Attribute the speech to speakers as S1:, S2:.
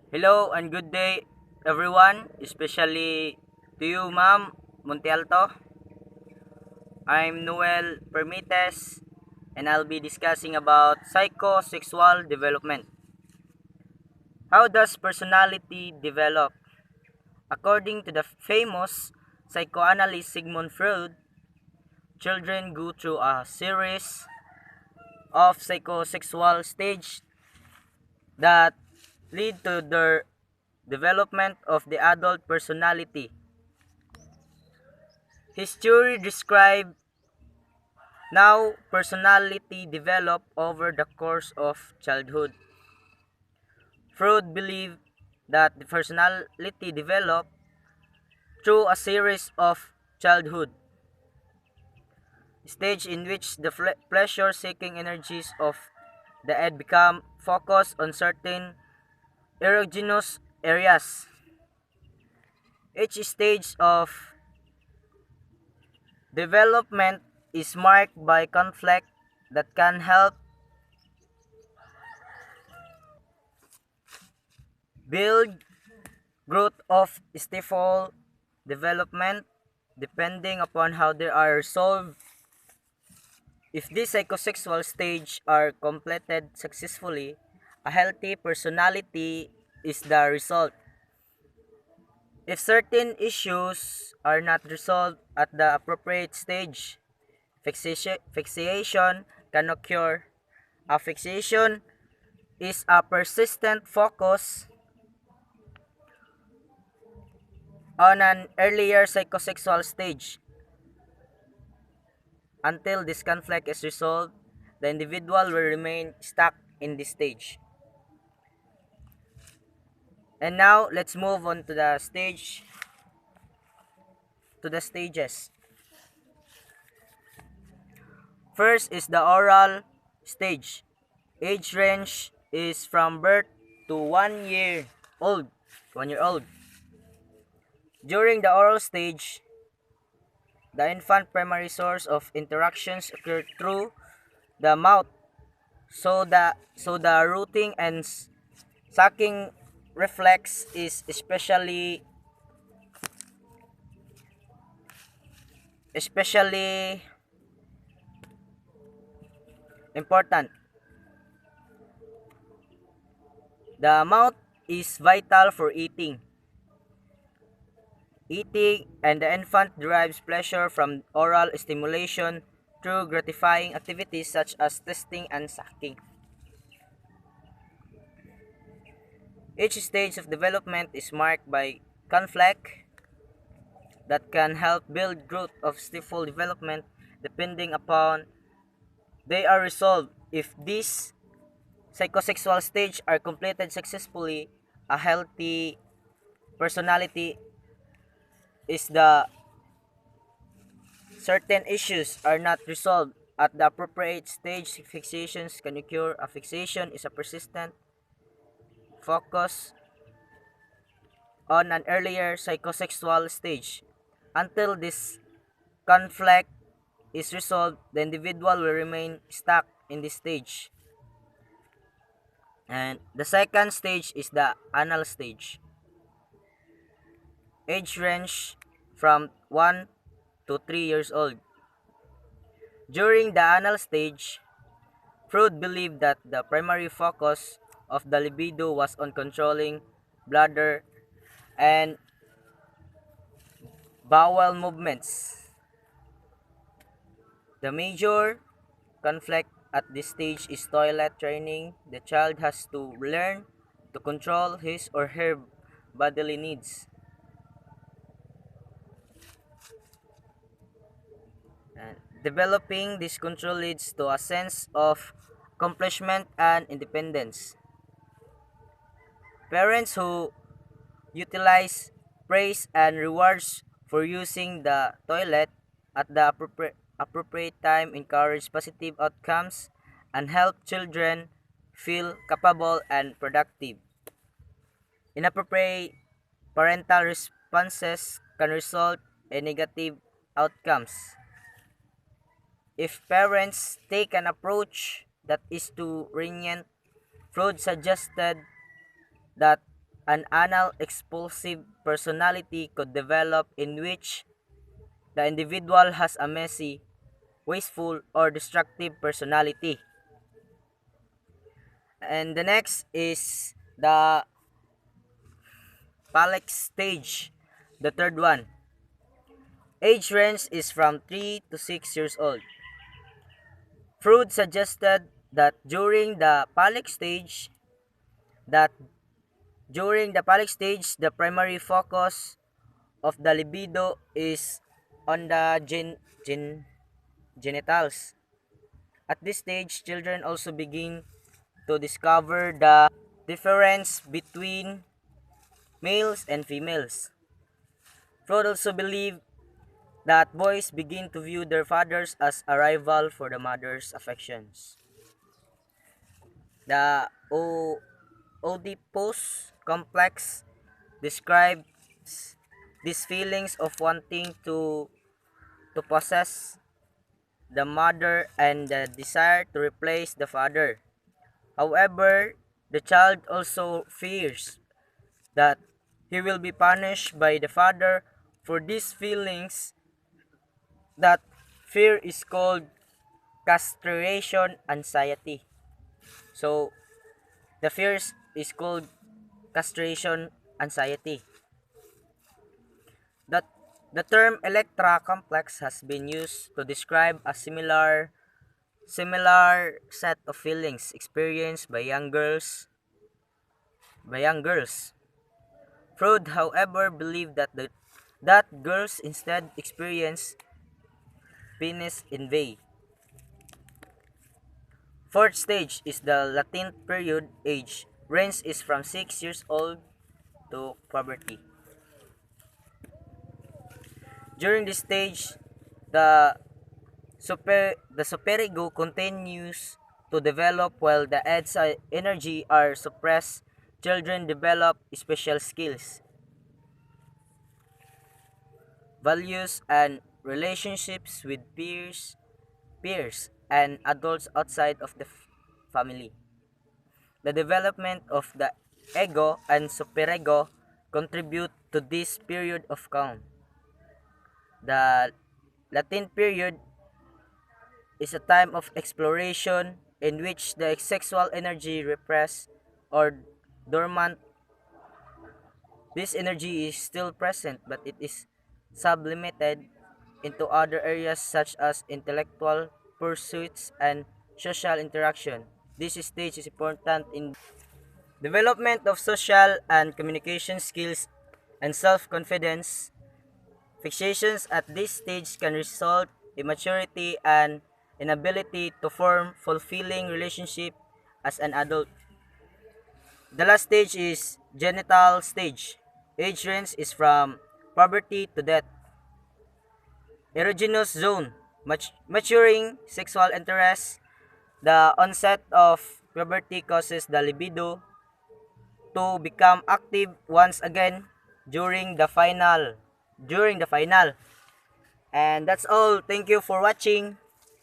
S1: Hello and good day, everyone, especially to you, Ma'am Montealto. I'm Noel Permites, and I'll be discussing about psychosexual development. How does personality develop? According to the famous psychoanalyst Sigmund Freud, children go through a series of psychosexual stages that lead to their development of the adult personality. His theory described now personality develop over the course of childhood. Freud believed that the personality developed through a series of childhood stage in which the pleasure-seeking energies of the head become focused on certain erogenous areas. Each stage of development is marked by conflict that can help build growth of stifle development depending upon how they are resolved. If these psychosexual stages are completed successfully, a healthy personality is the result. If certain issues are not resolved at the appropriate stage, fixation can occur. A fixation is a persistent focus on an earlier psychosexual stage. Until this conflict is resolved, the individual will remain stuck in this stage. And now let's move on to the stages. First is the oral stage. Age range is from birth to 1 year old. 1 year old. During the oral stage, the infant primary source of interactions occur through the mouth. So the rooting and sucking reflex is especially important. The mouth is vital for eating, and the infant derives pleasure from oral stimulation through gratifying activities such as tasting and sucking. Each stage of development is marked by conflict that can help build growth of stifle development depending upon they are resolved. If these psychosexual stage are completed successfully, a healthy personality is the certain issues are not resolved at the appropriate stage. Fixations can occur. A fixation is a persistent focus on an earlier psychosexual stage. Until this conflict is resolved, the individual will remain stuck in this stage. And the second stage is the anal stage. Age range from 1 to 3 years old. During the anal stage, Freud believed that the primary focus of the libido was on controlling bladder and bowel movements. The major conflict at this stage is toilet training. The child has to learn to control his or her bodily needs. And developing this control leads to a sense of accomplishment and independence. Parents who utilize praise and rewards for using the toilet at the appropriate time encourage positive outcomes and help children feel capable and productive. Inappropriate parental responses can result in negative outcomes. If parents take an approach that is too lenient, Freud suggested that an anal expulsive personality could develop in which the individual has a messy, wasteful, or destructive personality. And the next is the phallic stage, the third one. Age range is from 3 to 6 years old. Freud suggested that that during the phallic stage, the primary focus of the libido is on the genitals. At this stage, children also begin to discover the difference between males and females. Freud also believed that boys begin to view their fathers as a rival for the mother's affections. The Oedipus complex describes these feelings of wanting to possess the mother and the desire to replace the father. However, the child also fears that he will be punished by the father for these feelings. That fear is called castration anxiety. So, the fears is called castration anxiety. That the term Electra complex has been used to describe a similar set of feelings experienced by young girls. Freud, however, believed that girls instead experience penis envy. Fourth stage is the latent period. Age range is from 6 years old to puberty. During this stage, the the superego continues to develop while the energy are suppressed. Children develop special skills, values, and relationships with peers, and adults outside of the family. The development of the ego and superego contribute to this period of calm. The latent period is a time of exploration in which the sexual energy repressed or dormant. This energy is still present, but it is sublimated into other areas such as intellectual pursuits and social interaction. This stage is important in development of social and communication skills and self-confidence. Fixations at this stage can result in immaturity and inability to form fulfilling relationship as an adult. The last stage is genital stage. Age range is from puberty to death. Erogenous zone, maturing sexual interest. The onset of puberty causes the libido to become active once again during the final. And that's all. Thank you for watching.